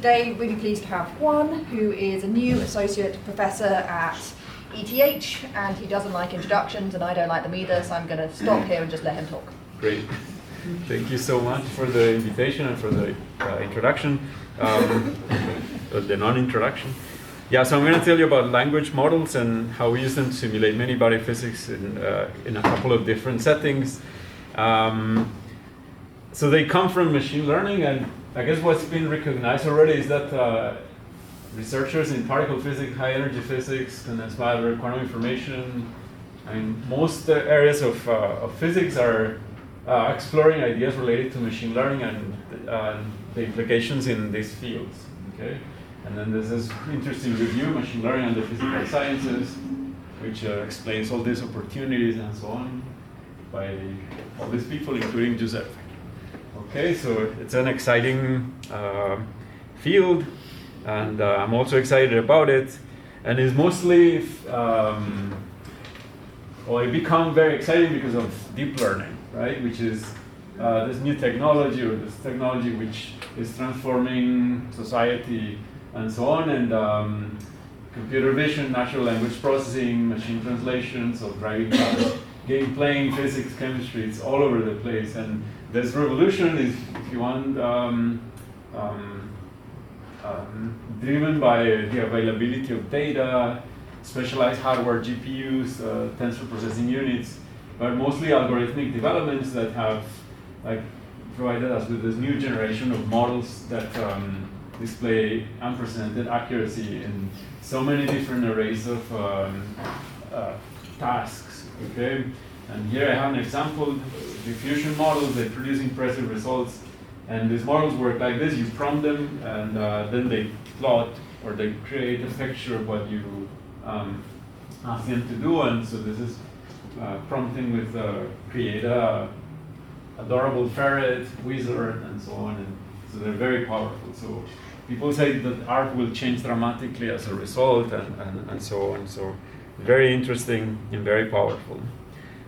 today, really pleased to have Juan, who is a new associate professor at ETH, and he doesn't like introductions, and I don't like them either, so I'm going to stop here and just let him talk. Great. Thank you so much for the invitation and for the introduction, the non-introduction. Yeah, so I'm going to tell you about language models and how we use them to simulate many body physics in a couple of different settings. So they come from machine learning, and I guess what's been recognized already is that researchers in particle physics, high energy physics, condensed matter, quantum information, I mean, most areas of physics are exploring ideas related to machine learning and the implications in these fields. Okay, and then there's this interesting review, machine learning and the physical sciences, which explains all these opportunities and so on by all these people, including Giuseppe. Okay, so it's an exciting field, and I'm also excited about it. And it's mostly, it become very exciting because of deep learning, right? Which is this new technology, or this technology which is transforming society and so on. And computer vision, natural language processing, machine translation, so driving cars, game playing, physics, chemistry, it's all over the place. And this revolution is, if you want, driven by the availability of data, specialized hardware, GPUs, tensor processing units, but mostly algorithmic developments that have provided us with this new generation of models that display unprecedented accuracy in so many different arrays of tasks. Okay, and here I have an example. Diffusion models, they produce impressive results, and these models work like this. You prompt them, and then they plot, or they create a picture of what you ask them to do. And so this is prompting with create a adorable ferret, wizard, and so on. And so they're very powerful. So people say that art will change dramatically as a result, and so on. So very interesting and very powerful.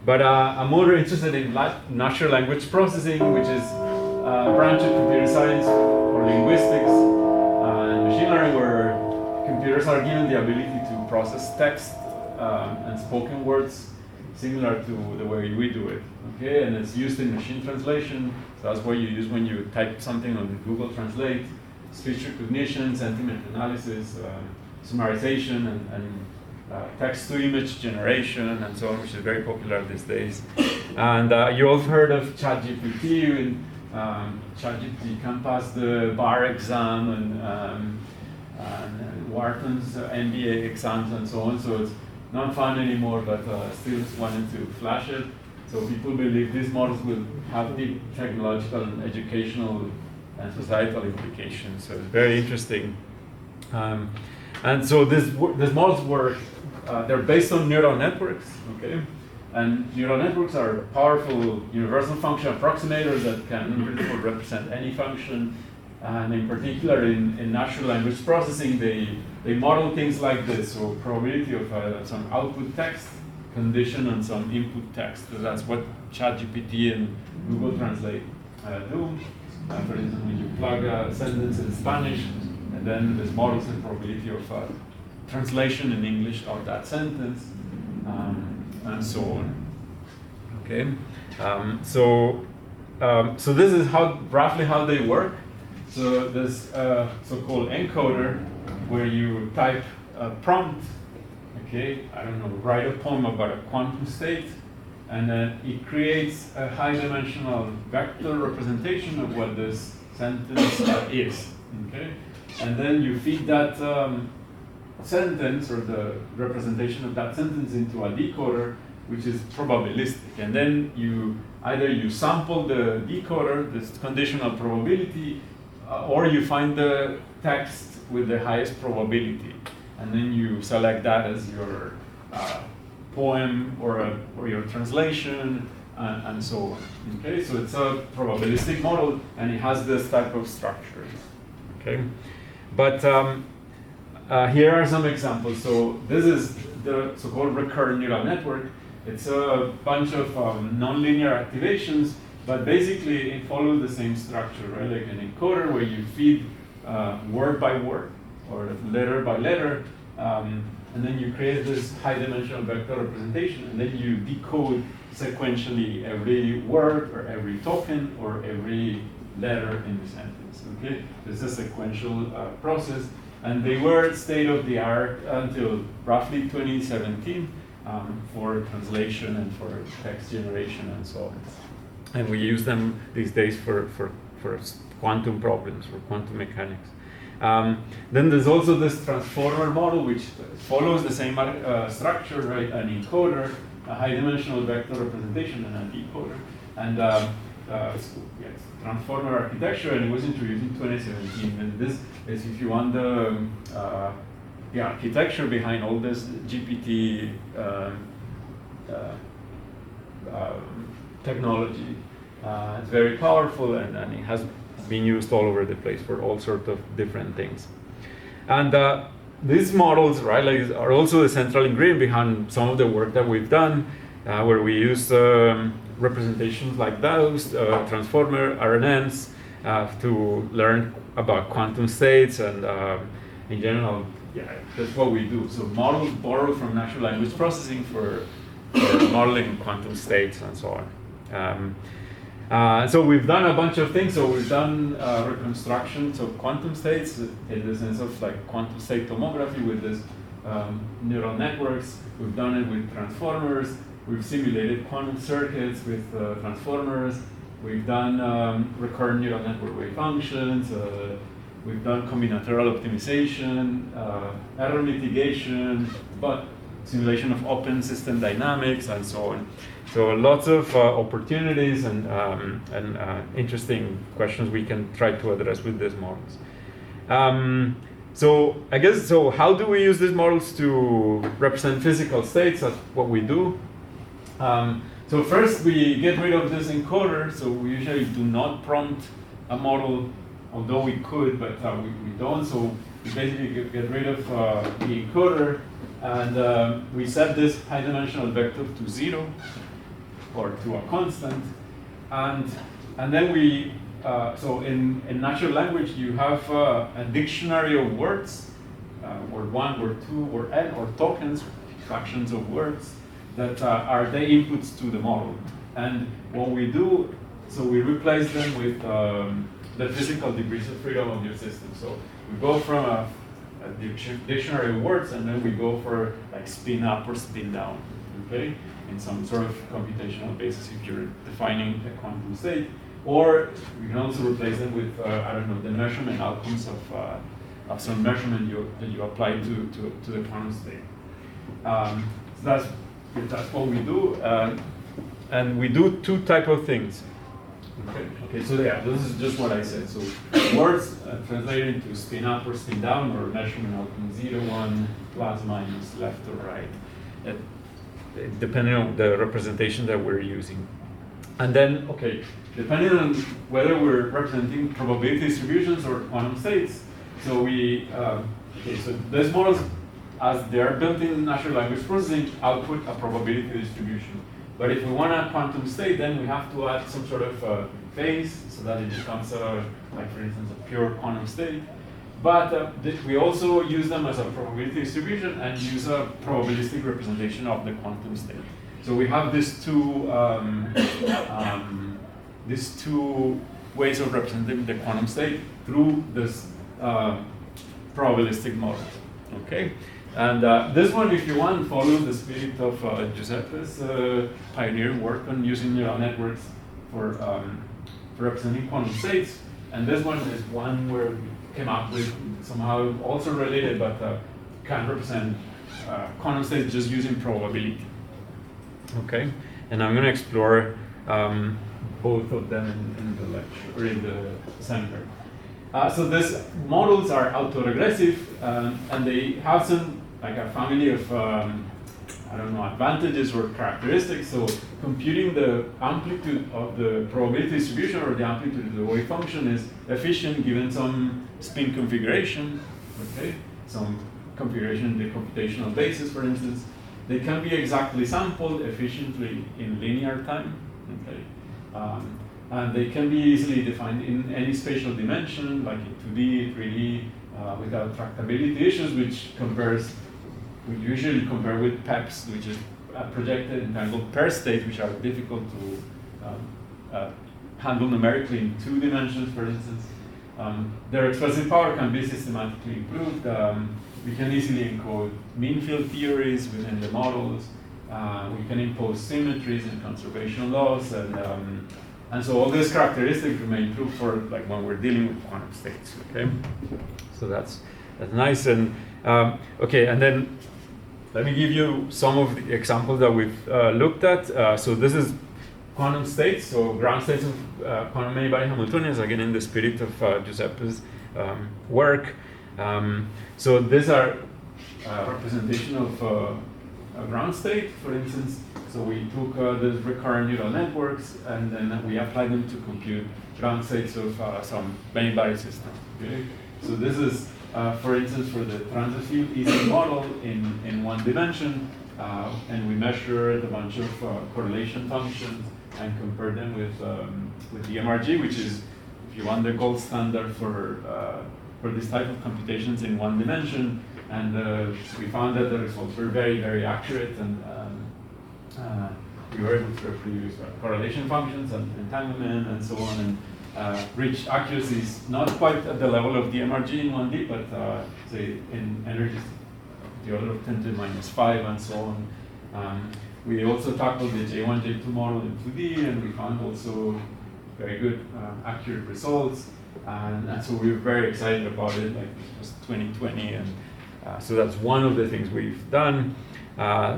But I'm more interested in natural language processing, which is a branch of computer science or linguistics and machine learning, where computers are given the ability to process text and spoken words similar to the way we do it. Okay, and it's used in machine translation. So that's what you use when you type something on Google Translate, speech recognition, sentiment analysis, summarization, and text-to-image generation, and so on, which is very popular these days. And you all heard of ChatGPT. ChatGPT can pass the bar exam and Wharton's MBA exams and so on. So it's not fun anymore, but still wanted to flash it. So people believe these models will have deep technological and educational and societal implications. So it's very interesting. And so these models work. They're based on neural networks, okay? And neural networks are powerful universal function approximators that can, in principle, represent any function. And in particular, in natural language processing, they model things like this. So probability of some output text condition on some input text. So that's what ChatGPT and Google Translate do. For instance, when you plug a sentence in Spanish, and then this models the probability of translation in English of that sentence, and so on. Okay, so this is roughly how they work. So this so-called encoder, where you type a prompt. Okay, I don't know, write a poem about a quantum state, and then it creates a high-dimensional vector representation of what this sentence is. Okay, and then you feed that sentence, or the representation of that sentence, into a decoder, which is probabilistic. And then you sample the decoder, this conditional probability, or you find the text with the highest probability, and then you select that as your poem or your translation, and so on. Okay, so it's a probabilistic model, and it has this type of structure. Okay, but here are some examples. So this is the so-called recurrent neural network. It's a bunch of nonlinear activations, but basically it follows the same structure, right? Like an encoder, where you feed word by word or letter by letter, and then you create this high-dimensional vector representation, and then you decode sequentially every word or every token or every letter in the sentence. Okay, this is a sequential process, and they were state-of-the-art until roughly 2017 for translation and for text generation and so on. And we use them these days for quantum problems, for quantum mechanics. Then there's also this transformer model, which follows the same structure, right? An encoder, a high-dimensional vector representation, and a decoder. And it's transformer architecture, and it was introduced in 2017. And this is, if you want, the architecture behind all this GPT technology. It's very powerful, and it has been used all over the place for all sorts of different things. And these models, right, like, are also the central ingredient behind some of the work that we've done, where we use representations like those, transformer RNNs, to learn about quantum states, and in general, yeah, that's what we do. So models borrow from natural language processing for modeling quantum states and so on. So we've done a bunch of things. So we've done reconstructions of quantum states in the sense of like quantum state tomography with this neural networks. We've done it with transformers. We've simulated quantum circuits with transformers. We've done recurrent neural network wave functions. We've done combinatorial optimization, error mitigation, but simulation of open system dynamics, and so on. So lots of opportunities and interesting questions we can try to address with these models. So I guess, so how do we use these models to represent physical states? That's what we do. So first we get rid of this encoder. So we usually do not prompt a model, although we could, but we don't. So we basically get rid of the encoder, and we set this high-dimensional vector to 0 or to a constant, and then we so in natural language you have a dictionary of words, word 1, word 2, word n, or tokens, fractions of words that are the inputs to the model. And what we do, so we replace them with the physical degrees of freedom of your system. So we go from a dictionary of words, and then we go for like spin up or spin down, okay, in some sort of computational basis if you're defining a quantum state. Or you can also replace them with, I don't know, the measurement outcomes of some measurement that you apply to the quantum state. So that's what we do, and we do two types of things. Okay, so yeah, this is just what I said. So words translated into spin up or spin down, or measurement outcome 0, 1, plus, minus, left or right, depending on the representation that we're using. And then, okay, depending on whether we're representing probability distributions or quantum states, so we, okay, so these models, as they are built in natural language processing, output a probability distribution. But if we want a quantum state, then we have to add some sort of phase so that it becomes, like for instance, a pure quantum state. But we also use them as a probability distribution and use a probabilistic representation of the quantum state. So we have these two ways of representing the quantum state through this probabilistic model. Okay. And this one, if you want, follows the spirit of Giuseppe's pioneering work on using neural networks for representing quantum states. And this one is one where we came up with somehow also related, but can represent quantum states just using probability. Okay, and I'm going to explore both of them in the lecture or in the seminar. So these models are autoregressive, and they have some, like a family of, I don't know, advantages or characteristics. So computing the amplitude of the probability distribution or the amplitude of the wave function is efficient given some spin configuration, okay? Some configuration in the computational basis, for instance. They can be exactly sampled efficiently in linear time, okay? and they can be easily defined in any spatial dimension, like in 2D, 3D, without tractability issues, we usually compare with PEPs, which is projected entangled pair states, which are difficult to handle numerically in 2 dimensions, for instance. Their expressive power can be systematically improved. We can easily encode mean field theories within the models. We can impose symmetries and conservation laws, and so all these characteristics remain true for like when we're dealing with quantum states. Okay, so that's nice. And okay, and then let me give you some of the examples that we've looked at. So this is quantum states, so ground states of quantum many-body Hamiltonians, again in the spirit of Giuseppe's work. So these are representation of a ground state, for instance. So we took the recurrent neural networks and then we applied them to compute ground states of some many-body system. Okay? So this is, for instance, for the transit field easy model in 1 dimension, and we measured a bunch of correlation functions and compared them with the MRG, which is, if you want, the gold standard for this type of computations in 1 dimension. And we found that the results were very, very accurate, and we were able to reproduce correlation functions and entanglement and so on, and reach accuracies not quite at the level of the MRG in 1D, but say in energies the order of 10 to the minus 5 and so on. We also tackled the J1, J2 model in 2D, and we found also very good accurate results. And so we were very excited about it, like it was 2020, and so that's one of the things we've done.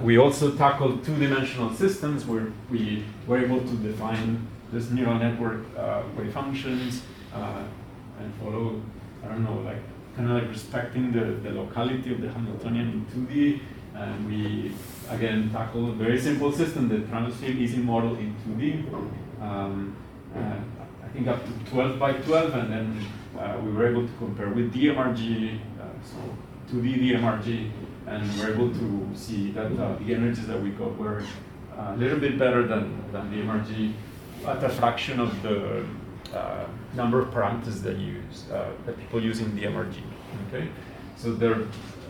We also tackled 2-dimensional systems where we were able to define this neural network wave functions and follow, I don't know, like kind of like respecting the locality of the Hamiltonian in 2D. And we, again, tackled a very simple system, the transit field easy model in 2D. I think up to 12 by 12, and then we were able to compare with DMRG, so 2D DMRG, and we were able to see that the energies that we got were a little bit better than DMRG at a fraction of the number of parameters that people use in DMRG. Okay, so they're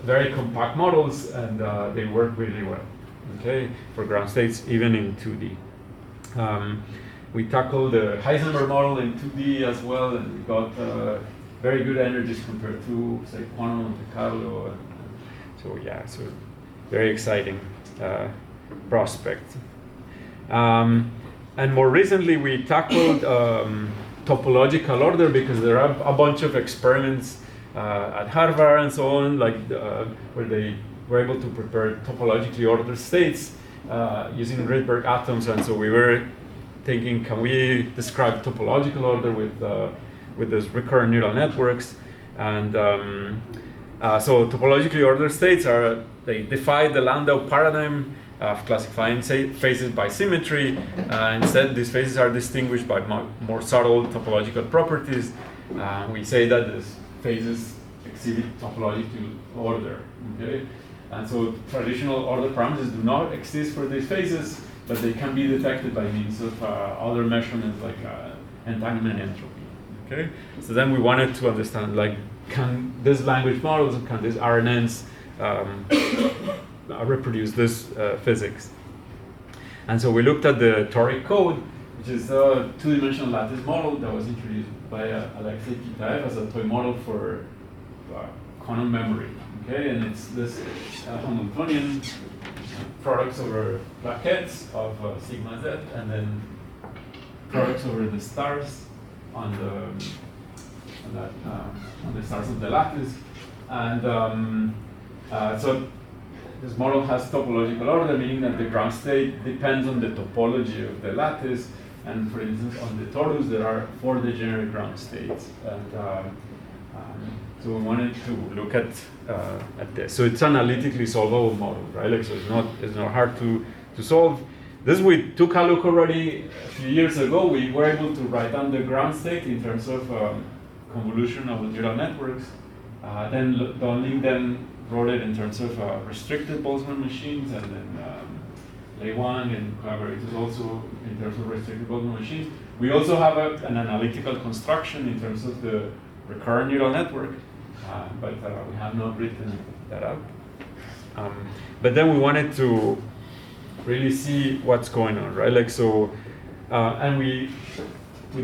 very compact models, and they work really well. Okay, for ground states even in 2D. We tackled the Heisenberg model in 2D as well, and we got very good energies compared to, say, quantum Monte Carlo. So yeah, so very exciting prospect. And more recently, we tackled topological order, because there are a bunch of experiments at Harvard and so on, like where they were able to prepare topologically ordered states using Rydberg atoms. And so we were thinking, can we describe topological order with those recurrent neural networks? And so topologically ordered states they defy the Landau paradigm of classifying phases by symmetry. Instead, these phases are distinguished by more subtle topological properties. We say that these phases exhibit topological order. Okay? And so traditional order parameters do not exist for these phases, but they can be detected by means of other measurements like entanglement entropy. Okay? So then we wanted to understand, like, can these language models, can these RNNs reproduce this physics? And so we looked at the toric code, which is a 2-dimensional lattice model that was introduced by Alexei Kitaev as a toy model for quantum memory. Okay, and it's this Hamiltonian products over plaquettes of sigma z, and then products over the stars on the stars of the lattice. And so this model has topological order, meaning that the ground state depends on the topology of the lattice. And for instance, on the torus, there are 4 degenerate ground states. And so we wanted to look at this. So it's analytically solvable model, right? Like, so it's not hard to solve. This we took a look already a few years ago. We were able to write down the ground state in terms of convolution of the neural networks. Then wrote it in terms of restricted Boltzmann machines, and then Lei Wang and collaborators also in terms of restricted Boltzmann machines. We also have an analytical construction in terms of the recurrent neural network, but we have not written that out. But then we wanted to really see what's going on, right? Like so, and we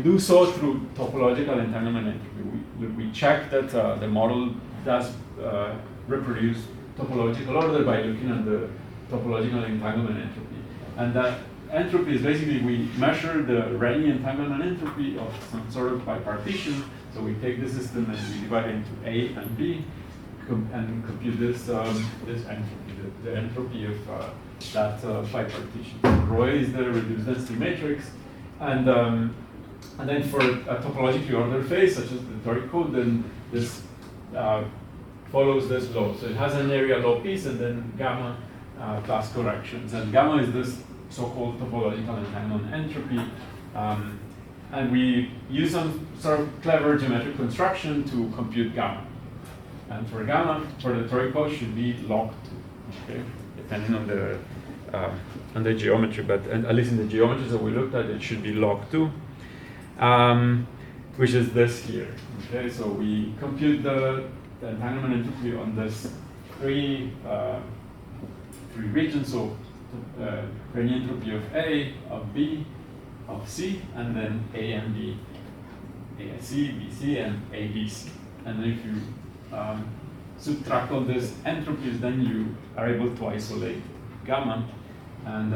do so through topological entanglement entropy. We check that the model does reproduce topological order by looking at the topological entanglement entropy. And that entropy is basically, we measure the Renyi entanglement entropy of some sort of bipartition. So we take the system and we divide it into A and B and compute this entropy, the entropy of that bipartition. Rho is the reduced density matrix. And then for a topologically ordered phase, such as the toric code, then this follows this law. So it has an area law piece and then gamma plus corrections. And gamma is this so-called topological entanglement entropy. And we use some sort of clever geometric construction to compute gamma. And for gamma, for the toric code, should be log 2, okay? Depending on the geometry, but at least in the geometries that we looked at, it should be log 2, which is this here. Okay, so we compute the entanglement entropy on this three regions. So Renyi entropy of A, of B, of C, and then A and B, AC, BC, and ABC. And then if you subtract all these entropies, then you are able to isolate gamma. And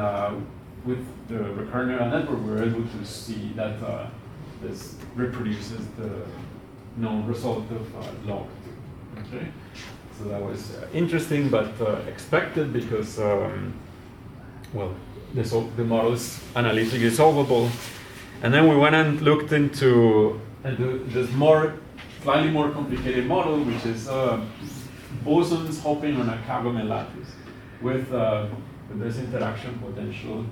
with the recurrent neural network, we're able to see that this reproduces the known result of log 2. Okay, so that was interesting, but expected because, well, the model is analytically solvable. And then we went and looked into this slightly more complicated model, which is bosons hopping on a Kagome lattice with this interaction potential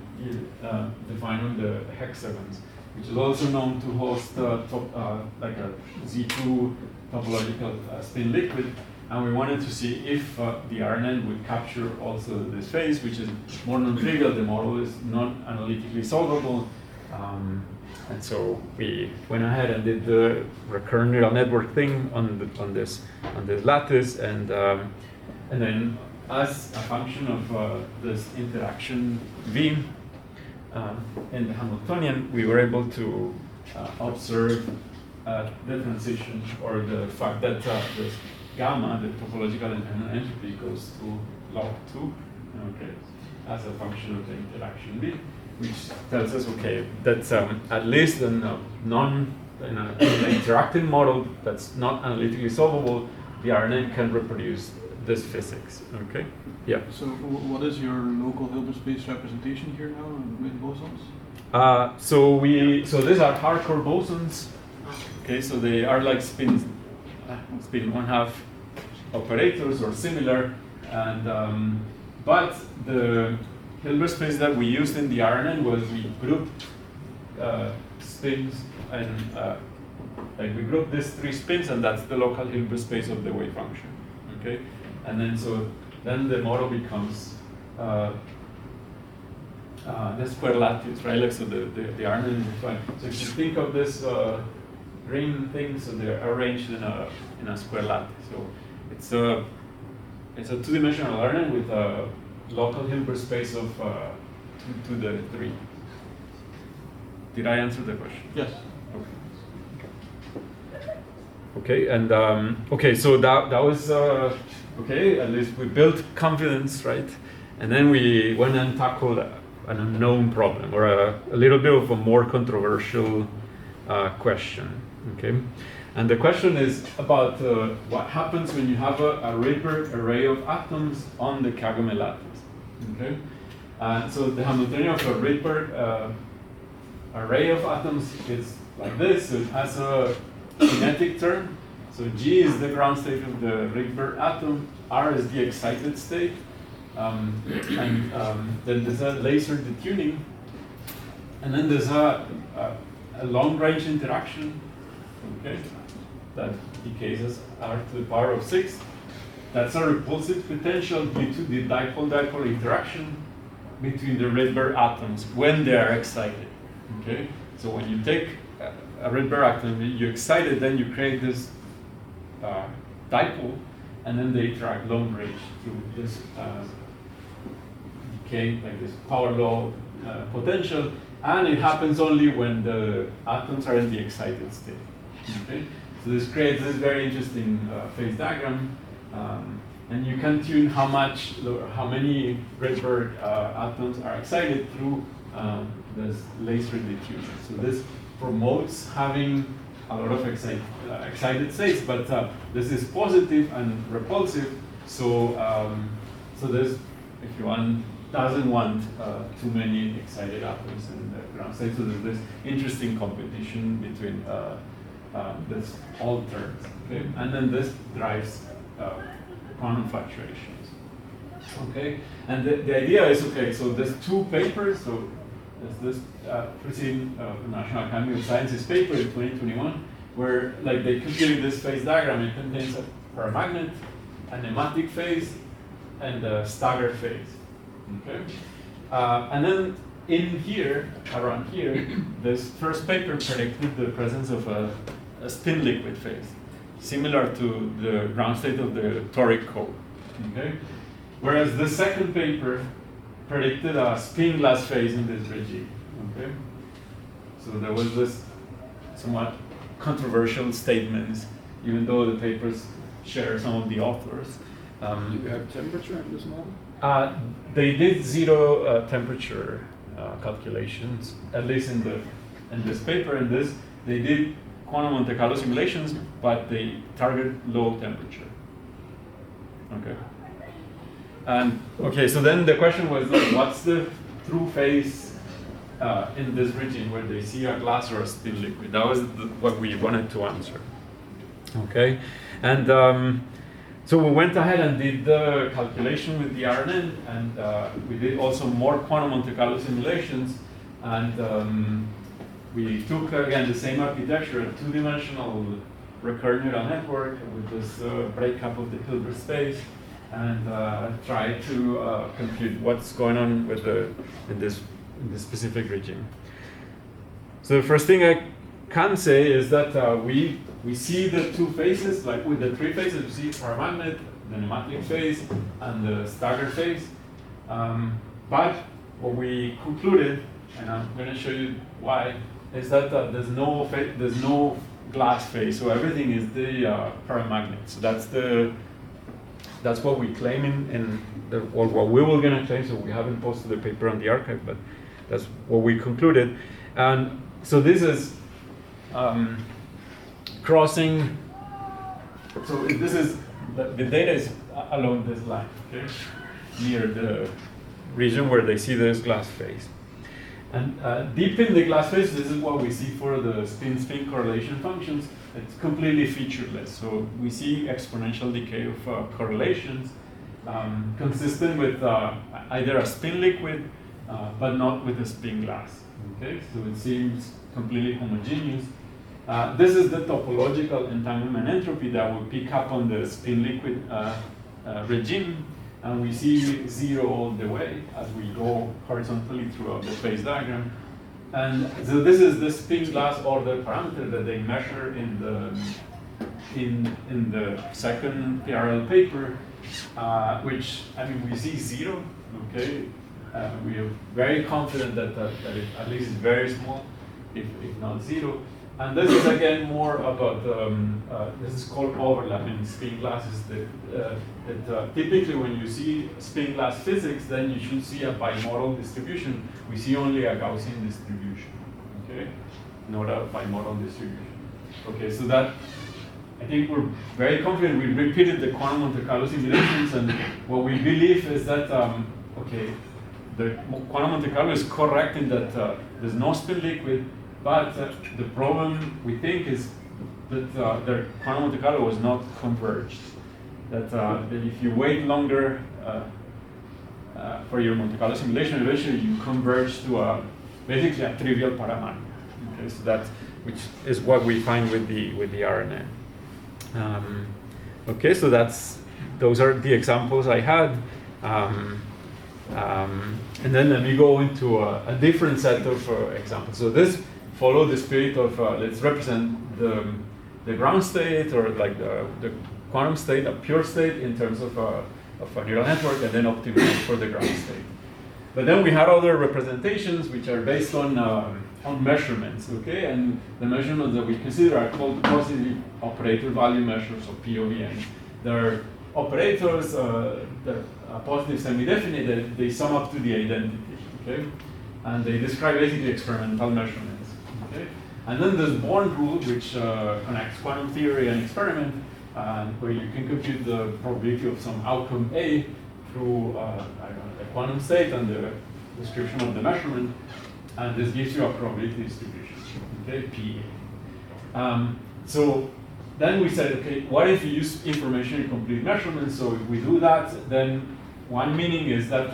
defined on the hexagons, which is also known to host like a Z2 topological spin liquid. And we wanted to see if the RNN would capture also this phase, which is more non-trivial. The model is not analytically solvable. And so we went ahead and did the recurrent neural network thing on this lattice, and then as a function of this interaction V in the Hamiltonian, we were able to observe the transition, or the fact that this gamma, the topological entropy, goes to log 2, okay, as a function of the interaction V, which tells us, okay, that's at least in an interactive model that's not analytically solvable, the RNN can reproduce this physics. Okay. Yeah. So what is your local Hilbert space representation here now with bosons? So these are hardcore bosons. Okay, so they are like spin 1/2 operators or similar, and but the Hilbert space that we used in the RNN was we grouped spins, and like we grouped these 3 spins, and that's the local Hilbert space of the wave function. Okay, and then the model becomes the square lattice, right? Like so the RNN is defined. So if you think of this ring thing, so they're arranged in a square lattice. So it's a 2-dimensional RNN with a local Hilbert space of 2 to the 3. Did I answer the question? Yes. Okay, and okay, so that was okay. At least we built confidence, right? And then we went and tackled an unknown problem, or a little bit of a more controversial question. Okay, and the question is about what happens when you have a Rydberg array of atoms on the Kagome lattice. Okay, so the Hamiltonian of a Rydberg array of atoms is like this. So it has a kinetic term. So G is the ground state of the Rydberg atom. R is the excited state. And then there's a laser detuning. And then there's a long-range interaction, okay, that decays as R to the power of 6. That's a repulsive potential due to the dipole-dipole interaction. between the Rydberg atoms when they are excited. Okay, so when you take a Rydberg atom, you excite it, then you create this dipole, and then they interact long range through this decay, like this power law potential, and it happens only when the atoms are in the excited state. Okay, so this creates this very interesting phase diagram. And you can tune how many Rydberg atoms are excited through this laser detuning. So this promotes having a lot of excited states, but this is positive and repulsive. So so this, if you want, doesn't want too many excited atoms in the ground state. So there's this interesting competition between this all terms. Okay, and then this drives quantum fluctuations. Okay, and the idea is, okay, so there's two papers. So there's this preceding National Academy of Sciences paper in 2021, where like they computed this phase diagram. It contains a paramagnet, a nematic phase, and a staggered phase. Okay, and then in here, around here, this first paper predicted the presence of a spin liquid phase, similar to the ground state of the toric core. Okay? Whereas the second paper predicted a spin glass phase in this regime. Okay? So there was this somewhat controversial statements, even though the papers share some of the authors. Do you have temperature in this model? They did zero temperature calculations, at least in this paper. In this, they did quantum Monte Carlo simulations, but they target low temperature. Okay. And okay, so then the question was, what's the true phase in this region where they see a glass or a spin liquid? That was what we wanted to answer. Okay, and so we went ahead and did the calculation with the RNN, and we did also more quantum Monte Carlo simulations, and we took again the same architecture, a two-dimensional recurrent neural network with this breakup of the Hilbert space, and try to compute what's going on with in this specific regime. So the first thing I can say is that we see the two phases, like with the three phases. We see paramagnet, the nematic phase, and the staggered phase. But what we concluded, and I'm going to show you why, is that there's no glass phase, so everything is the paramagnet. So that's what we claim or what we were going to claim. So we haven't posted the paper on the archive, but that's what we concluded. And so this is crossing. So this is the data is along this line, okay, near the region where they see this glass phase. And deep in the glass phase, this is what we see for the spin-spin correlation functions. It's completely featureless. So we see exponential decay of correlations consistent with either a spin liquid, but not with a spin glass. Okay, so it seems completely homogeneous. This is the topological entanglement entropy that will pick up on the spin liquid regime. And we see zero all the way as we go horizontally throughout the phase diagram. And so this is the spin glass order parameter that they measure in the second PRL paper, which, I mean, we see zero, okay? We are very confident that it at least is very small, if not zero. And this is again more about, this is called overlapping spin glasses. Typically when you see spin glass physics, then you should see a bimodal distribution. We see only a Gaussian distribution, okay? Not a bimodal distribution. Okay, so that, I think we're very confident. We repeated the quantum Monte Carlo simulations, and what we believe is that, okay, the quantum Monte Carlo is correct in that there's no spin liquid, but the problem, we think, is that the quantum Monte Carlo was not converged. That if you wait longer for your Monte Carlo simulation, eventually you converge to basically a trivial paramagnet. Okay, so that, which is what we find with the RNN. Okay, so those are the examples I had. And then let me go into a different set of examples. So this follow the spirit of let's represent the ground state, or like the quantum state, a pure state in terms of a neural network, and then optimize for the ground state. But then we had other representations which are based on measurements, okay? And the measurements that we consider are called positive operator value measures, or POVMs. They're operators that are positive semi-definite, that they sum up to the identity, okay? And they describe basically experimental measurements, okay? And then there's Born rule, which connects quantum theory and experiment, where you can compute the probability of some outcome A through I don't know, a quantum state and the description of the measurement, and this gives you a probability distribution, okay, PA. So then we said, okay, what if you use information incomplete measurements? So if we do that, then one meaning is that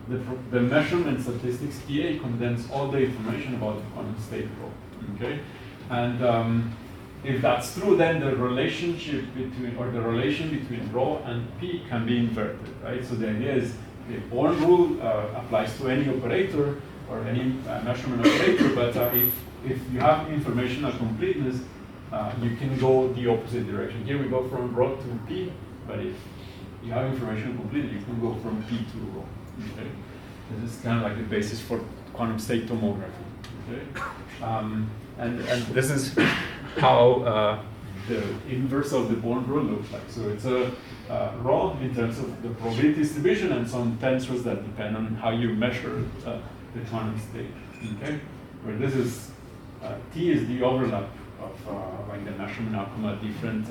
the measurement statistics PA contains all the information about the quantum state rho, okay? And if that's true, then the relationship between, or the relation between rho and P can be inverted, right? So the idea is the Born rule applies to any operator or any measurement operator, but if you have informational completeness, you can go the opposite direction. Here we go from rho to P, but if you have information completeness, you can go from P to rho, okay? This is kind of like the basis for quantum state tomography, okay? And this is how the inverse of the Born rule looks like. So it's a rho in terms of the probability distribution and some tensors that depend on how you measure the quantum state. Okay, where this is T is the overlap of like the measurement outcome at different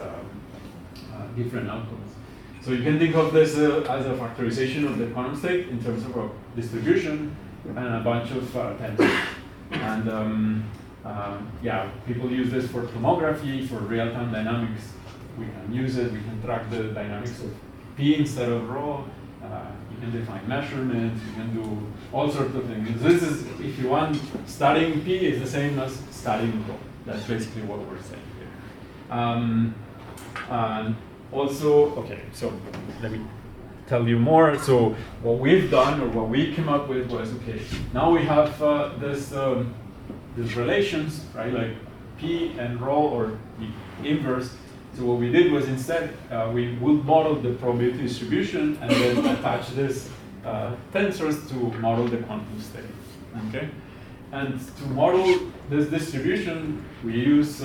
outcomes. So you can think of this as a factorization of the quantum state in terms of a distribution and a bunch of tensors. And yeah, people use this for tomography, for real-time dynamics. We can use it, we can track the dynamics of P instead of rho. You can define measurements, you can do all sorts of things. This is, if you want, studying P is the same as studying rho. That's basically what we're saying here. And also, okay, so let me tell you more. So what we've done, or what we came up with, was, okay, now we have these relations, right, like P and rho, or the inverse. So what we did was instead, we would model the probability distribution and then attach this tensors to model the quantum state, okay? And to model this distribution, we use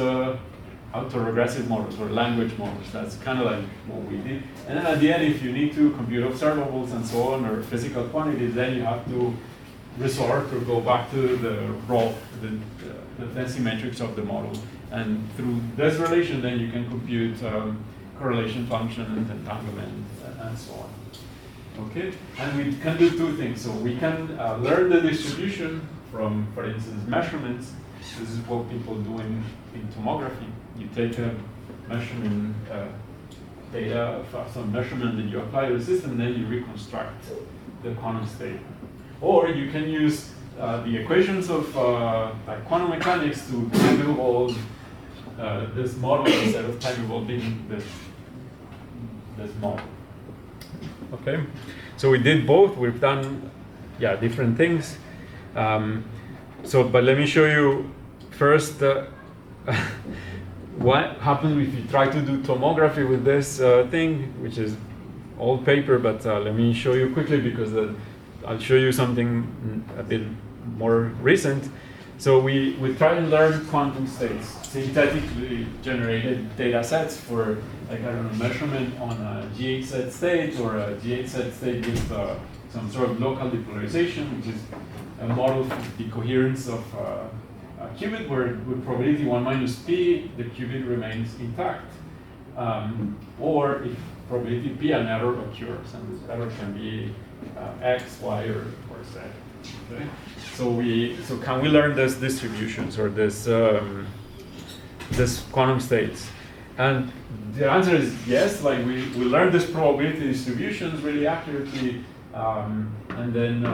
autoregressive models or language models. That's kind of like what we did. And then at the end, if you need to compute observables and so on, or physical quantities, then you have to resort or go back to the raw, the density matrix of the model. And through this relation, then you can compute correlation functions, entanglement, and so on. Okay? And we can do two things. So we can learn the distribution from, for instance, measurements. This is what people do in tomography. You take a measurement data of some measurement that you apply to the system, and then you reconstruct the quantum state. Or you can use the equations of like quantum mechanics to time evolve this model instead of time evolving this model. Okay, so we did both. We've done different things. But let me show you first what happens if you try to do tomography with this thing, which is old paper. But let me show you quickly, because I'll show you something a bit more recent. So we try to learn quantum states, synthetically generated data sets for, like, I don't know, measurement on a GHZ state, or a GHZ state with some sort of local depolarization, which is a model for the coherence of a qubit, where with probability 1 minus p, the qubit remains intact. Or if probability p, an error occurs, and this error can be x, y, or z. Okay? So can we learn this distributions, or this quantum states? And the answer is yes. Like we learn this probability distributions really accurately, and then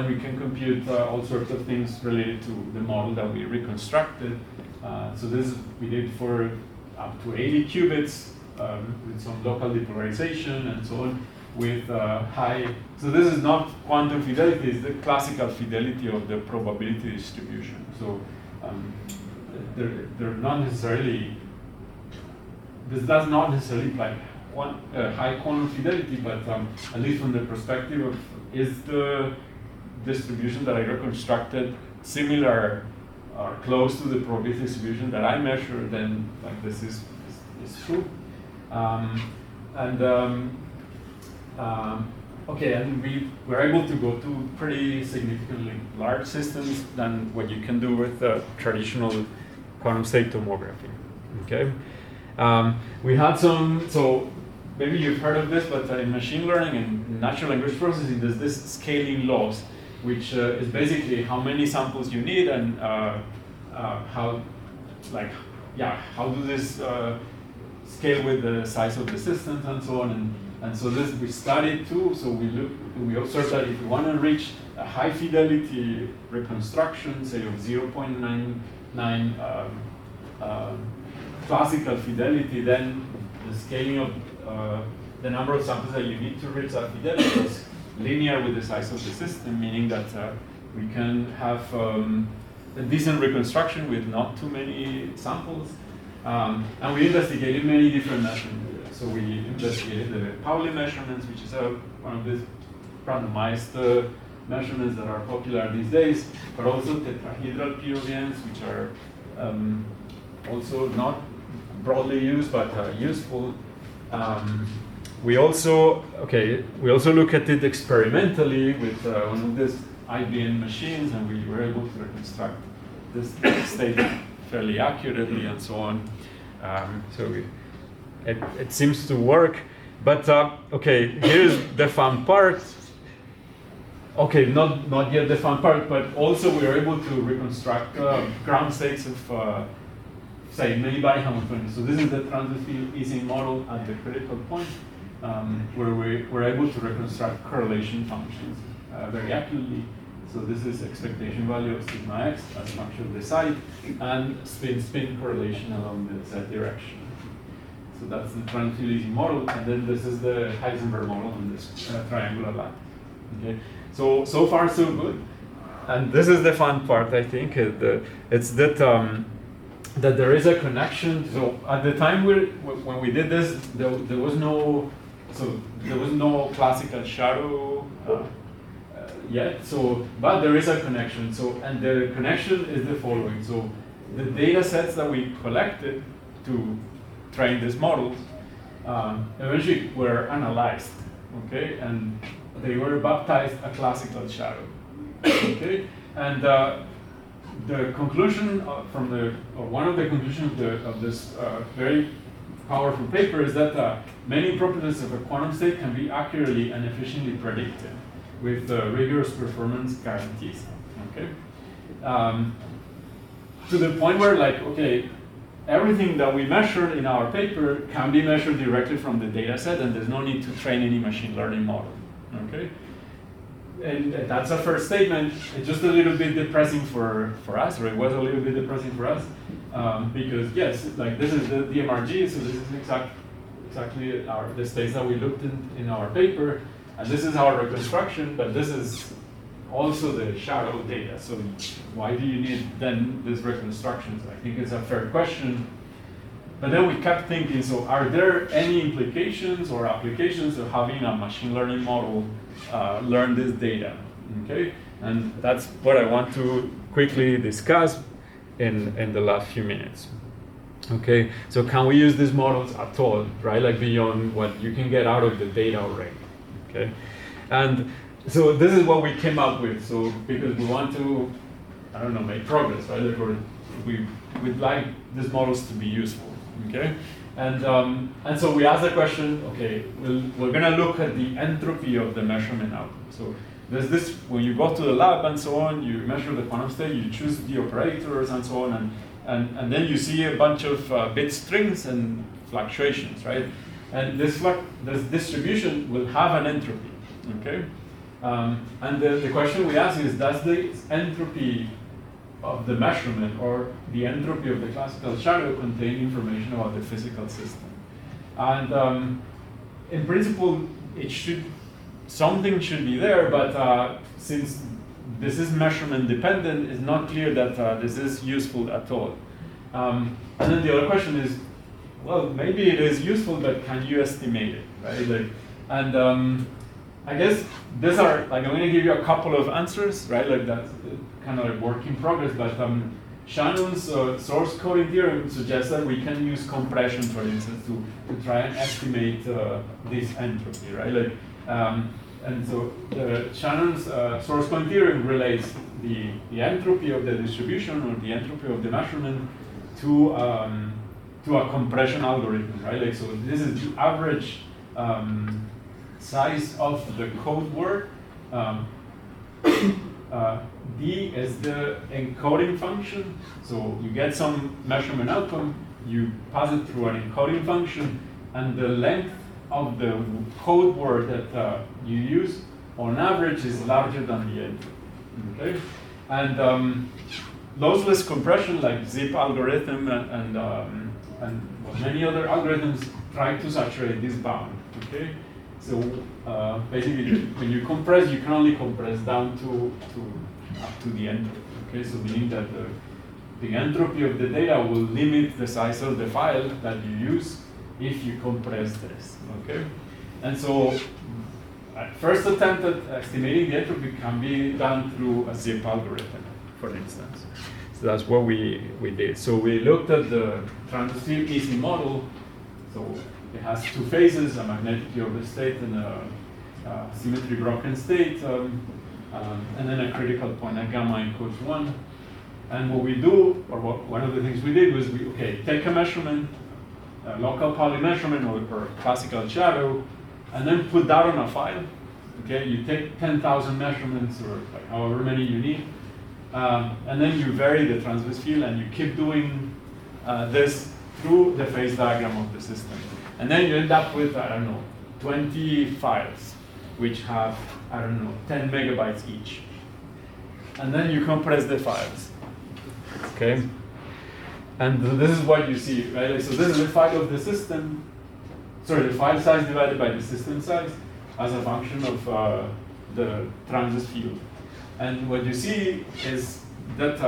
we can compute all sorts of things related to the model that we reconstructed. So this we did for up to 80 qubits with some local depolarization and so on. with high. So this is not quantum fidelity; it's the classical fidelity of the probability distribution. So they're not necessarily. This does not necessarily imply high quantum fidelity, but at least from the perspective of is the distribution that I reconstructed similar or close to the probability distribution that I measured, then like this is true. Okay, and we were able to go to pretty significantly large systems than what you can do with traditional quantum state tomography. Okay, we had some. So maybe you've heard of this, but in machine learning and natural language processing, there's this scaling laws, which is basically how many samples you need and how do this scale with the size of the systems and so on. And so this we studied too. So we observed that if you want to reach a high fidelity reconstruction, say of 0.99 classical fidelity, then the scaling of the number of samples that you need to reach that fidelity is linear with the size of the system, meaning that we can have a decent reconstruction with not too many samples. And we investigated many different measurements. So we investigated the Pauli measurements, which is one of these randomized measurements that are popular these days, but also tetrahedral POVMs, which are also not broadly used, but useful. We also look at it experimentally with one of these IBM machines, and we were able to reconstruct this state fairly accurately and so on. It seems to work, but okay, here's the fun part. Okay, not yet the fun part, but also we were able to reconstruct ground states of, say, many body Hamiltonian. So this is the transit field Ising model at the critical point, where we were able to reconstruct correlation functions very accurately. So this is expectation value of sigma x as a function of the site, and spin-spin correlation along the z direction. So that's the transit field Ising model, and then this is the Heisenberg model on this triangular line. Okay, so far so good, and this is the fun part. I think it's that that there is a connection. So at the time when we did this, there was no classical shadow yet. So, but there is a connection. So, and the connection is the following. So, the data sets that we collected to train these models eventually were analyzed. Okay, and they were baptized a classical shadow. Okay, and the conclusion one of the conclusions of this very powerful paper is that many properties of a quantum state can be accurately and efficiently predicted with rigorous performance guarantees. Okay, to the point where, like, okay, everything that we measured in our paper can be measured directly from the data set, and there's no need to train any machine learning model. Okay, and that's a first statement. It's just a little bit depressing for us, or it was a little bit depressing for us, because yes, like this is the DMRG, so this is exactly the states that we looked in our paper, and this is our reconstruction, but this is also the shadow data. So why do you need then these reconstructions? I think it's a fair question. But then we kept thinking, so are there any implications or applications of having a machine learning model learn this data? Okay, and that's what I want to quickly discuss in the last few minutes. Okay, so can we use these models at all, right? Like beyond what you can get out of the data already. Okay, and so this is what we came up with. So because we want to, I don't know, make progress, right? We'd like these models to be useful. Okay, and so we asked the question. Okay, we're gonna look at the entropy of the measurement output. So there's this, when you go to the lab and so on, you measure the quantum state, you choose the operators and so on, and then you see a bunch of bit strings and fluctuations, right? And this distribution will have an entropy. Okay, and the question we ask is, does the entropy of the measurement or the entropy of the classical shadow contain information about the physical system? And in principle, something should be there, but since this is measurement dependent, it's not clear that this is useful at all. And then the other question is, well, maybe it is useful, but can you estimate it, right? Like, and I guess these are, like, I'm going to give you a couple of answers, right? Like that's kind of like work in progress, but Shannon's source coding theorem suggests that we can use compression, for instance, to try and estimate this entropy, right? Like, and so Shannon's source coding theorem relates the entropy of the distribution or the entropy of the measurement to a compression algorithm, right? Like, so this is the average size of the code word. D is the encoding function. So you get some measurement outcome, you pass it through an encoding function, and the length of the code word that you use on average is larger than the entropy. Okay? And lossless compression, like zip algorithm and many other algorithms, try to saturate this bound. Okay? So basically, when you compress, you can only compress down up to the entropy. Okay, so meaning that the entropy of the data will limit the size of the file that you use if you compress this. Okay, and so first attempt at estimating the entropy can be done through a zip algorithm, for instance. So that's what we did. So we looked at the transverse field easy model. So it has two phases, a magnetically ordered state and a symmetry broken state, and then a critical point, a gamma equals 1. And what we do, or one of the things we did was take a measurement, a local poly measurement or classical shadow, and then put that on a file. Okay, you take 10,000 measurements or like however many you need, and then you vary the transverse field, and you keep doing this through the phase diagram of the system. And then you end up with, I don't know, 20 files, which have, I don't know, 10 megabytes each. And then you compress the files, okay? And this is what you see, right? Like, so this is the file of the system, the file size divided by the system size as a function of the transverse field. And what you see is that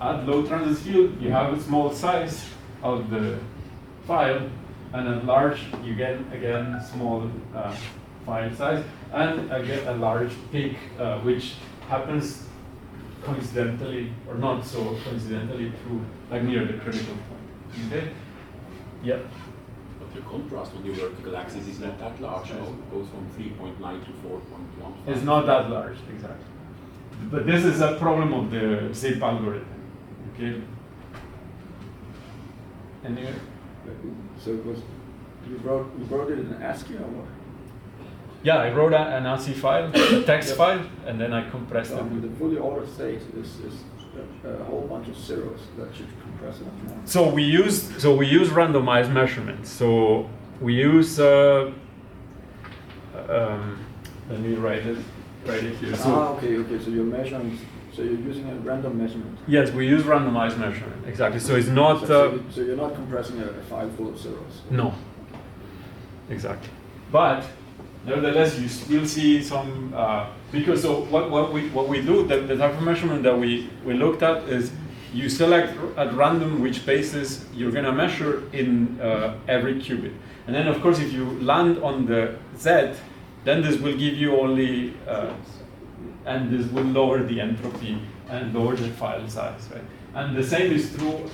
at low transverse field, you have a small size of the file, and at large, you get, again, small file size, and again, a large peak, which happens coincidentally, or not so coincidentally, through, like, near the critical point. Okay? Yep. But the contrast on the vertical axis is not that large, no? It goes from 3.9 to 4.1. It's not that large, exactly. But this is a problem of the zip algorithm. Okay? Anyway? So it was, you wrote it in ASCII or what? Yeah, I wrote an ASCII file, a text file, and then I compressed it. The fully ordered state is a whole bunch of zeros that should compress it. So we use randomized measurements. So we use let me write it here. So, okay. So you're measuring. So you're using a random measurement. Yes, we use randomized measurement. Exactly. So it's not. So you're not compressing a file full of zeros. No. Exactly. But nevertheless, you still see some because so what we do, the type of measurement that we looked at is you select at random which bases you're going to measure in every qubit, and then of course if you land on the Z, then this will give you only and this will lower the entropy and lower the file size, right? And the same is true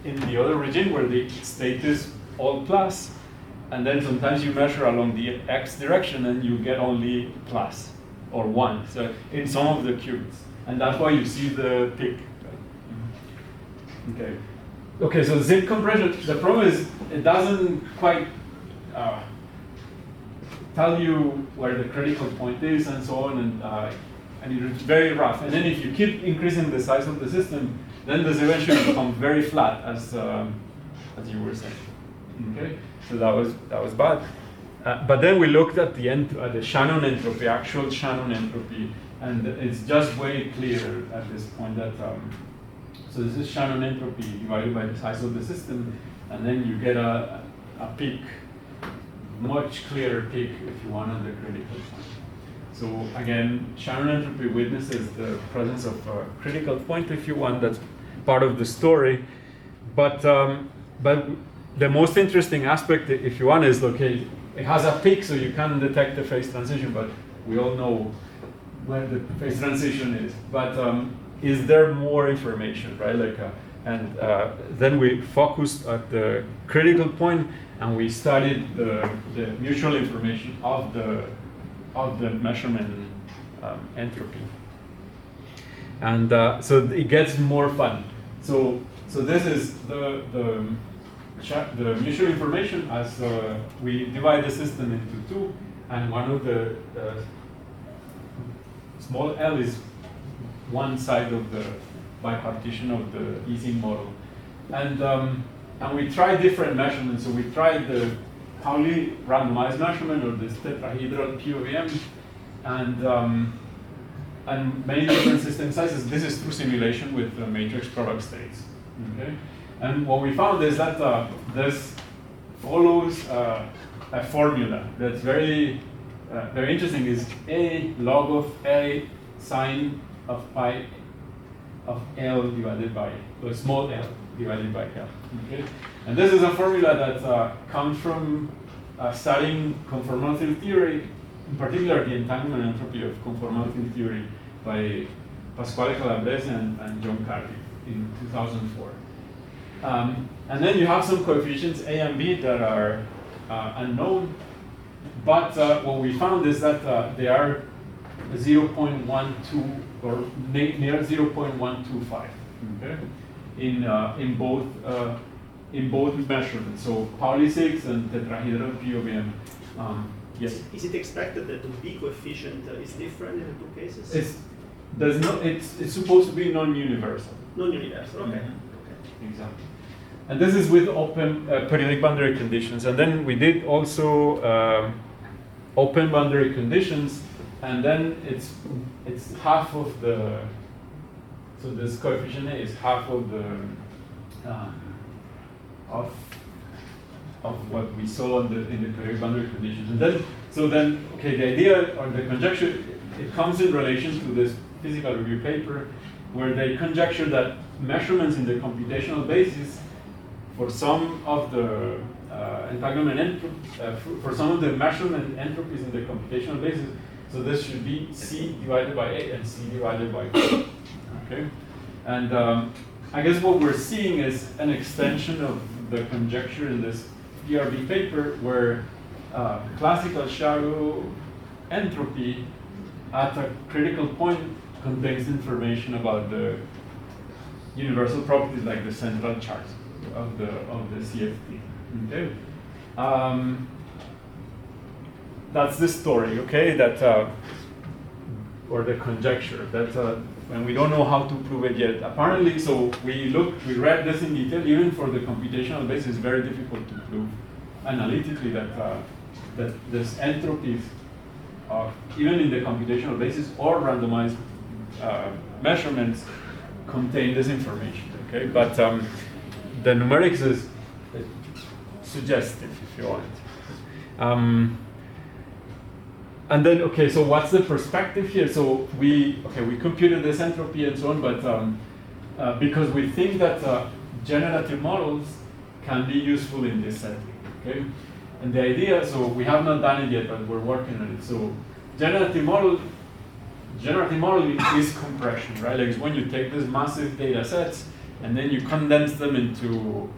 in the other region where the state is all plus. And then sometimes you measure along the x direction and you get only plus or 1. So in some of the qubits. And that's why you see the peak. Right? Okay. Okay, so zip compression, the problem is it doesn't quite tell you where the critical point is and so on, and it's very rough. And then if you keep increasing the size of the system, then this eventually becomes very flat, as you were saying. Okay. So that was bad. But then we looked at the Shannon entropy, actual Shannon entropy, and it's just way clear at this point that so this is Shannon entropy divided by the size of the system, and then you get a peak much clearer peak, if you want, on the critical point. So again, Shannon entropy witnesses the presence of a critical point, if you want. That's part of the story. But the most interesting aspect, if you want, is, okay, it has a peak, so you can detect the phase transition, but we all know where the phase transition is. But is there more information, right? Then we focused at the critical point, and we studied the mutual information of the measurement entropy. And so it gets more fun. So this is the mutual information as we divide the system into two, and one of the small L is one side of the bipartition of the Ising model. And we tried different measurements. So we tried the Pauli randomized measurement, or this tetrahedral QVM, and many different system sizes. This is through simulation with the matrix product states. Okay? And what we found is that this follows a formula that's very interesting. Is A log of A sine of pi of L divided by, or small l divided by L. Okay? And this is a formula that comes from studying conformal field theory, in particular the entanglement entropy of conformal field theory by Pasquale Calabrese and John Carty in 2004. And then you have some coefficients A and B that are unknown, but what we found is that they are 0.12 or near 0.125. Okay? In both measurements, so Pauli 6 and tetrahedral POVM. Yes. Is it expected that the B coefficient is different in the two cases? It's supposed to be non-universal. Non-universal. Okay. Mm-hmm. Okay. Exactly. And this is with open periodic boundary conditions. And then we did also open boundary conditions, and then it's half of the. So this coefficient A is half of the of what we saw in the periodic boundary conditions. And then okay, the idea or the conjecture, it comes in relation to this physical review paper, where they conjecture that measurements in the computational basis for some of the entanglement for some of the measurement entropies in the computational basis. So this should be C divided by A and C divided by B. Okay, and I guess what we're seeing is an extension of the conjecture in this PRB paper, where classical shadow entropy at a critical point contains information about the universal properties, like the central charge of the CFT. Okay, that's the story. Okay, that or the conjecture that. And we don't know how to prove it yet. Apparently, so we read this in detail. Even for the computational basis, it's very difficult to prove analytically that this entropies, even in the computational basis or randomized measurements, contain this information. Okay, but the numerics is suggestive, if you want. And then, okay, so what's the perspective here? So we computed this entropy and so on, but because we think that generative models can be useful in this setting, okay? And the idea, so we have not done it yet, but we're working on it. So generative model is compression, right? Like it's when you take these massive data sets and then you condense them into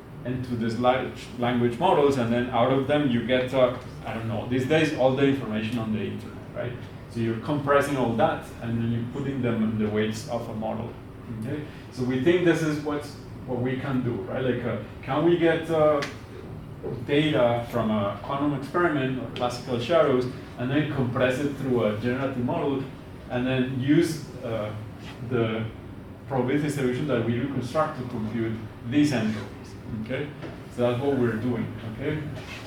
these large language models, and then out of them you get, I don't know, these days all the information on the internet, right? So you're compressing all that, and then you're putting them in the weights of a model, okay? So we think this is what we can do, right? Like, can we get data from a quantum experiment or classical shadows, and then compress it through a generative model, and then use the probability distribution that we reconstruct to compute these entropies. Okay, so that's what we're doing. Okay,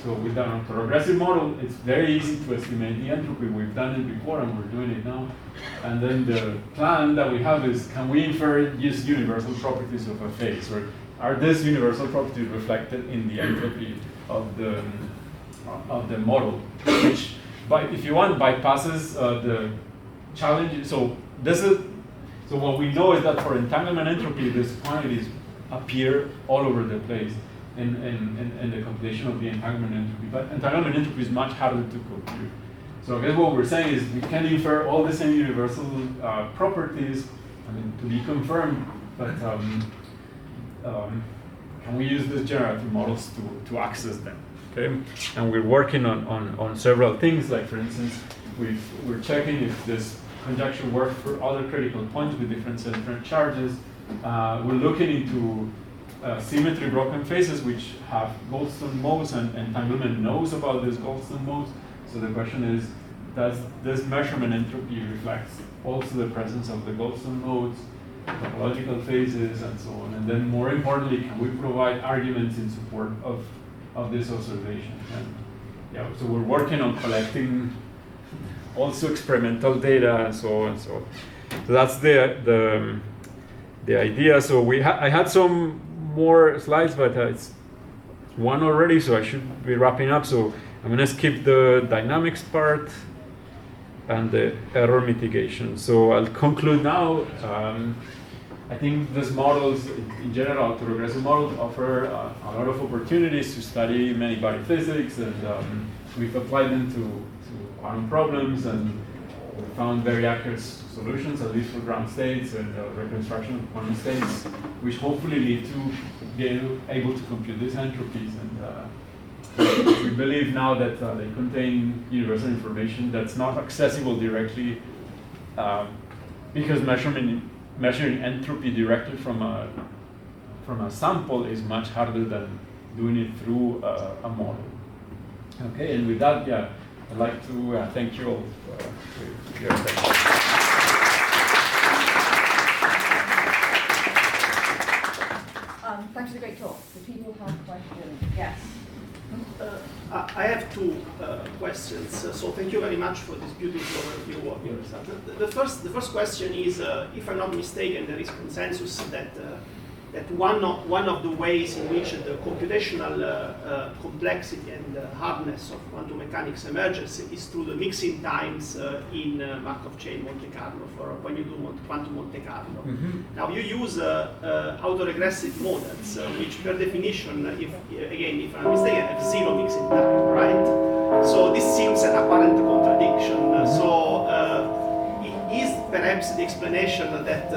so with an autoregressive model, it's very easy to estimate the entropy. We've done it before, and we're doing it now. And then the plan that we have is: can we infer these universal properties of a phase, or are these universal properties reflected in the entropy of the of the model, which, if you want, bypasses the challenge. So what we know is that for entanglement entropy, these quantities appear all over the place in the computation of the entanglement entropy. But entanglement entropy is much harder to compute. So I guess what we're saying is we can infer all the same universal properties, I mean, to be confirmed, but can we use these generative models to access them? Okay, and we're working on several things. Like, for instance, we're checking if this conjecture works for other critical points with different central charges. We're looking into symmetry broken phases which have Goldstone modes, and entanglement knows about these Goldstone modes. So the question is, does this measurement entropy reflect also the presence of the Goldstone modes, topological phases, and so on? And then more importantly, can we provide arguments in support of this observation? And yeah, so we're working on collecting also experimental data and so on. So that's the idea. So I had some more slides, but it's one already, so I should be wrapping up. So I'm going to skip the dynamics part and the error mitigation. So I'll conclude now. I think these models, in general, autoregressive models offer a lot of opportunities to study many body physics, and we've applied them to quantum problems, and we found very accurate solutions, at least for ground states and reconstruction of quantum states, which hopefully lead to being able to compute these entropies. And we believe now that they contain universal information that's not accessible directly, because measuring entropy directly from a sample is much harder than doing it through a model. Okay, and with that, yeah, I'd like to thank you all for your attention. Thanks for the great talk. Do people have questions? Yes. I have two questions. So thank you very much for this beautiful overview of your stuff. The first question is, if I'm not mistaken, there is consensus that one of the ways in which the computational complexity and hardness of quantum mechanics emerges is through the mixing times in Markov chain Monte Carlo, for when you do quantum Monte Carlo. Mm-hmm. Now you use autoregressive models, which per definition, if I'm mistaken, have zero mixing time, right? So this seems an apparent contradiction. Is perhaps the explanation that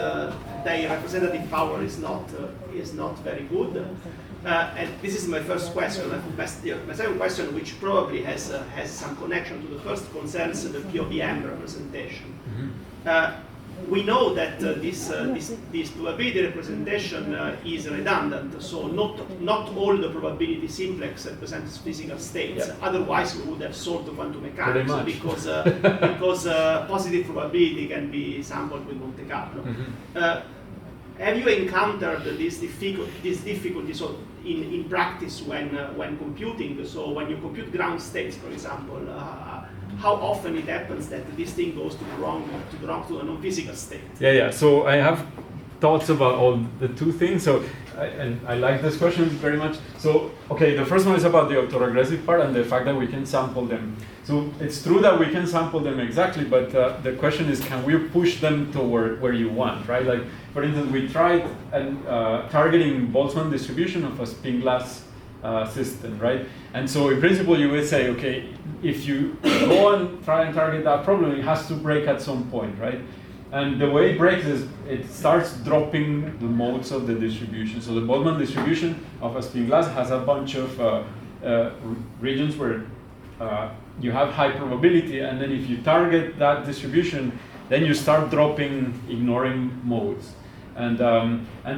their representative power is not very good? And this is my first question. My second question, which probably has some connection to the first, concerns the POBM representation. Mm-hmm. We know that this probability representation is redundant, so not all the probability simplex represents physical states. Yeah. Otherwise, we would have solved quantum mechanics, because positive probability can be sampled with Monte Carlo. Mm-hmm. Have you encountered these difficulties in practice when computing? So when you compute ground states, for example, how often it happens that this thing goes to a non-physical state? Yeah. So I have thoughts about all the two things. So I like this question very much. So okay, the first one is about the autoregressive part and the fact that we can sample them. So it's true that we can sample them exactly, but the question is, can we push them toward where you want, right? Like, for instance, we tried targeting Boltzmann distribution of a spin glass system, right? And so in principle, you would say, okay, if you go and try and target that problem, it has to break at some point, right? And the way it breaks is it starts dropping the modes of the distribution. So the Boltzmann distribution of a spin glass has a bunch of regions where you have high probability, and then if you target that distribution, then you start dropping, ignoring modes, and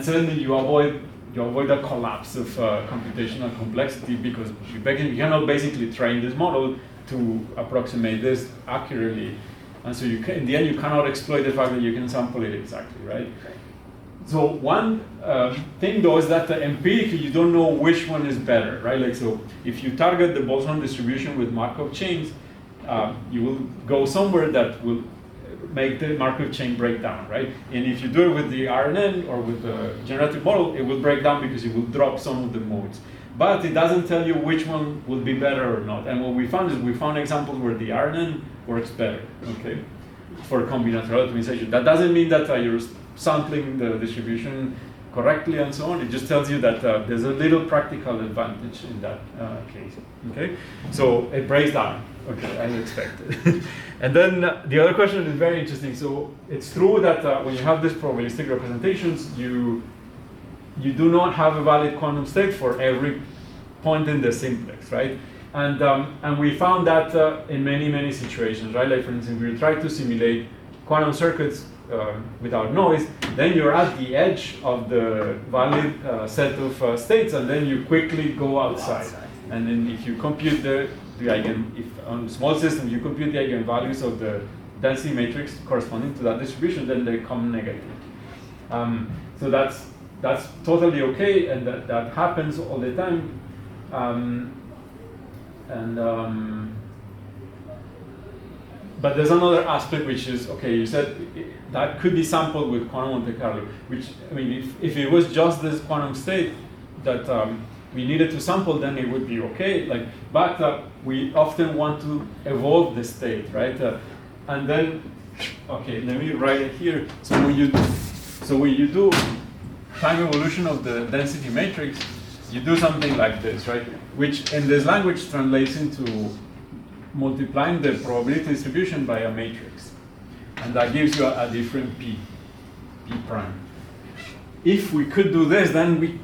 suddenly you avoid a collapse of computational complexity, because you cannot basically train this model to approximate this accurately, and so in the end you cannot exploit the fact that you can sample it exactly, right? So one thing though is that empirically you don't know which one is better, right? Like, so if you target the Boltzmann distribution with Markov chains, you will go somewhere that will make the Markov chain break down, right? And if you do it with the RNN or with the generative model, it will break down because it will drop some of the modes. but it doesn't tell you which one will be better or not. And what we found is we found examples where the RNN works better, okay, for combinatorial optimization. That doesn't mean that you're sampling the distribution correctly and so on. It just tells you that there's a little practical advantage in that case, okay? So it breaks down, okay, as expected. And then the other question is very interesting. So it's true that when you have these probabilistic representations, you do not have a valid quantum state for every point in the simplex, right? And we found that in many situations, right? Like for instance, we try to simulate quantum circuits without noise, then you're at the edge of the valid set of states, and then you quickly go outside. And then if you compute the if on a small system you compute the eigenvalues of the density matrix corresponding to that distribution, then they come negative. So that's totally okay, and that happens all the time. But there's another aspect, which is, okay, you said that could be sampled with quantum Monte Carlo, which, I mean, if it was just this quantum state that we needed to sample, then it would be okay. Like, but we often want to evolve the state, right? And then, okay, let me write it here. So when you do time evolution of the density matrix, you do something like this, right? Which in this language translates into multiplying the probability distribution by a matrix. And that gives you a different P prime. If we could do this, then we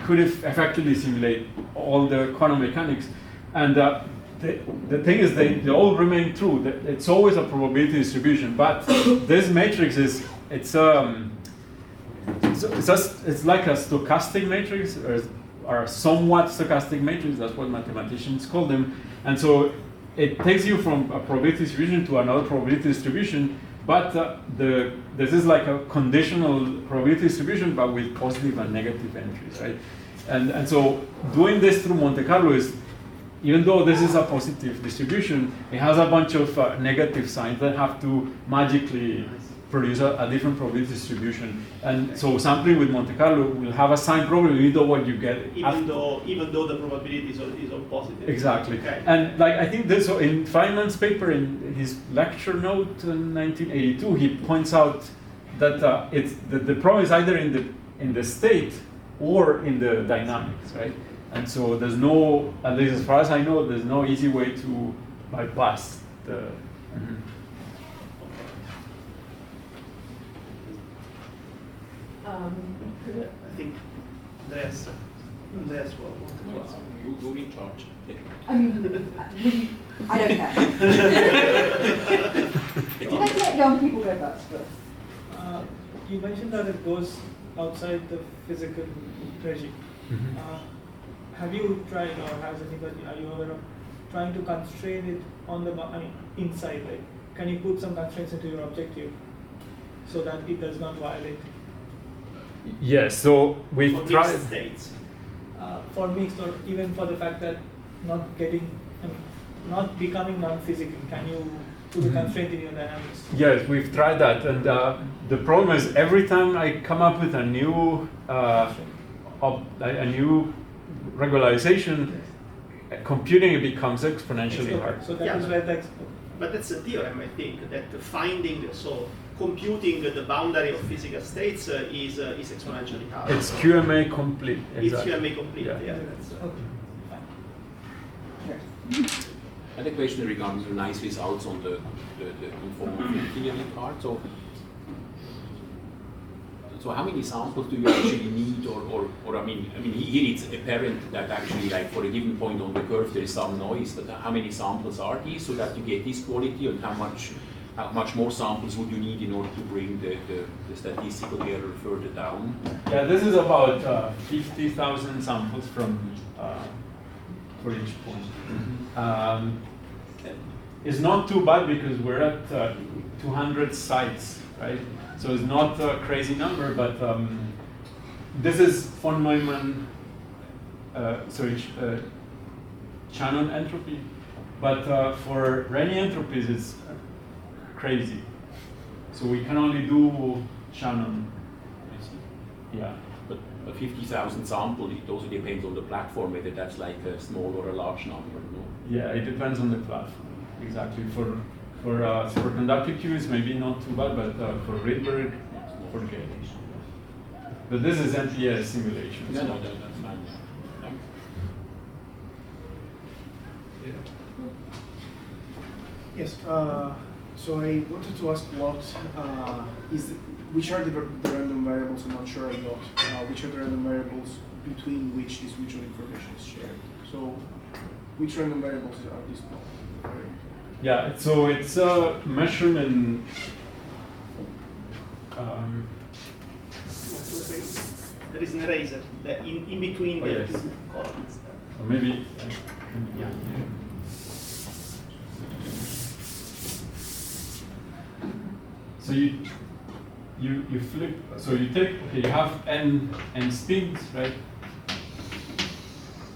could effectively simulate all the quantum mechanics. And the thing is, they all remain true. It's always a probability distribution, but this matrix it's like a stochastic matrix, or a somewhat stochastic matrix. That's what mathematicians call them. And so it takes you from a probability distribution to another probability distribution, but this is like a conditional probability distribution, but with positive and negative entries, right? And so doing this through Monte Carlo is, even though this is a positive distribution, it has a bunch of negative signs that have to magically produce a different probability distribution. And so sampling with Monte Carlo will have a sign problem, even though what you get even though the probability is all positive. Exactly. Okay. And like I think this, so in Feynman's paper in his lecture note in 1982, he points out that the problem is either in the state or in the dynamics, right? And so there's no, at least as far as I know, there's no easy way to bypass the. I think Andreas will. You in charge. I mean, I don't care. Let's let young people go first. You mentioned that it goes outside the physical regime. Have you tried, or has anybody, are you aware of trying to constrain it on the inside? Like, can you put some constraints into your objective so that it does not violate? Yes, so we've tried. States. For mixed, or even for the fact that not becoming non-physical, can you put a constraint in your dynamics? Yes, we've tried that, and the problem is every time I come up with a new regularization, computing it becomes exponentially hard. So that is where that's. But that's a theorem, I think, that computing the boundary of physical states is exponentially hard. It's QMA complete. Exactly. It's QMA complete. Yeah. That's, And the question regarding the nice results on the conformal theory part. So how many samples do you actually need, or I mean here it's apparent that actually, like, for a given point on the curve there is some noise, but how many samples are these so that you get this quality, and how much more samples would you need in order to bring the statistical error further down? Yeah, this is about 50,000 samples from for each point. It's not too bad because we're at 200 sites, right? So it's not a crazy number, but this is von Neumann, Shannon entropy. But for Renyi entropies, it's crazy. So we can only do Shannon. Yeah. But a 50,000 sample, it also depends on the platform, whether that's like a small or a large number. No? Yeah, it depends on the platform. Exactly. For superconductive QS, maybe not too bad, but for Rydberg, forget it. But this is MPS simulation. No, so. no, that's fine. Thanks. Yes. So I wanted to ask which are the random variables? I'm not sure about which are the random variables between which this mutual information is shared. So, which random variables are these? Yeah. So it's a measurement. There is an eraser in between Oh, the yes. two columns. Or maybe. Yeah. So you flip. So you take. Okay, you have n spins, right?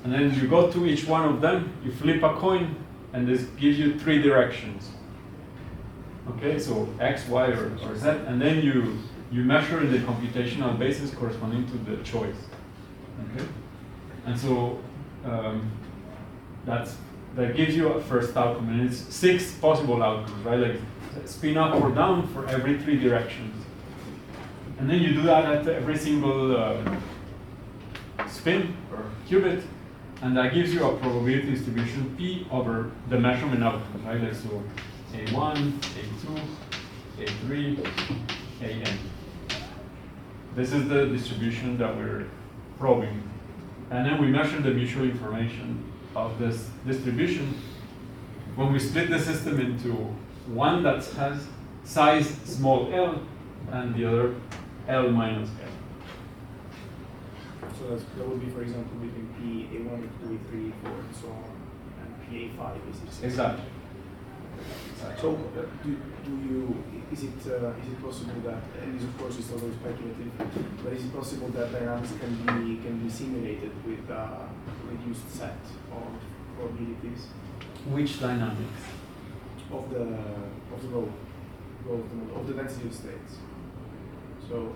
And then you go to each one of them. You flip a coin, and this gives you 3 directions. Okay, so X, Y, or Z, and then you measure the computational basis corresponding to the choice. Okay, and so that gives you a first outcome, and it's 6 possible outcomes, right? Like spin up or down for every 3 directions, and then you do that at every single spin or qubit, and that gives you a probability distribution P over the measurement outcome, right? Like so. A1, A2, A3, AN. This is the distribution that we're probing. And then we measure the mutual information of this distribution when we split the system into one that has size small l and the other L minus L. So that would be, for example, between P A1, A2, A3, A4, and so on, and PA5 is Exactly. So, is it possible that, and this of course is totally speculative, but is it possible that dynamics can be simulated with a reduced set of probabilities Which dynamics? of the row of the density of states? So,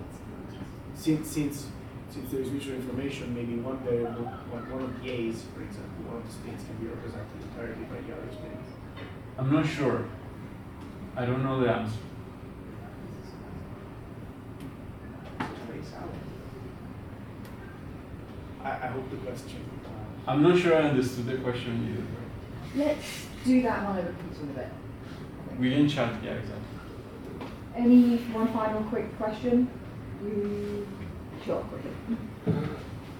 since there is mutual information, maybe one variable, one of the A's, for example, one of the states can be represented entirely by the other states. I'm not sure. I don't know the answer. I hope the question. I'm not sure I understood the question either. Let's do that one over pizza in a bit. We can chat, yeah, exactly. One final quick question? Sure, quickly.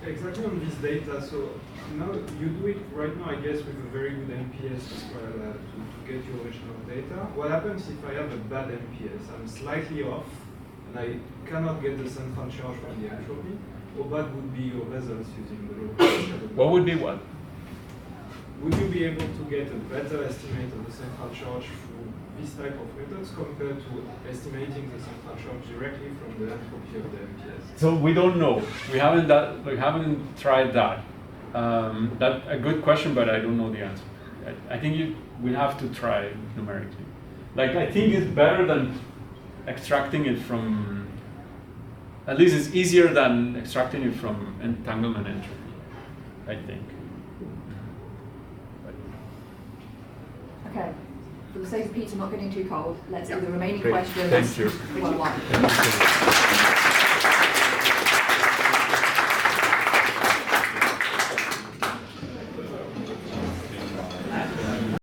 Exactly on this data, so now you do it right now, I guess, with a very good MPS to get your original data. What happens if I have a bad MPS? I'm slightly off, and I cannot get the central charge from the entropy. Or what would be your results using the local? What would be what? Would you be able to get a better estimate of the central charge through this type of methods compared to estimating the central charge directly from the entropy of the MPS? So we don't know. We haven't tried that. That's a good question, but I don't know the answer. I think we have to try numerically. Like I think it's better than extracting it from. At least it's easier than extracting it from entanglement entropy, I think. Okay. For the sake of pizza not getting too cold, let's do the remaining Great. questions. Thank you. One by one.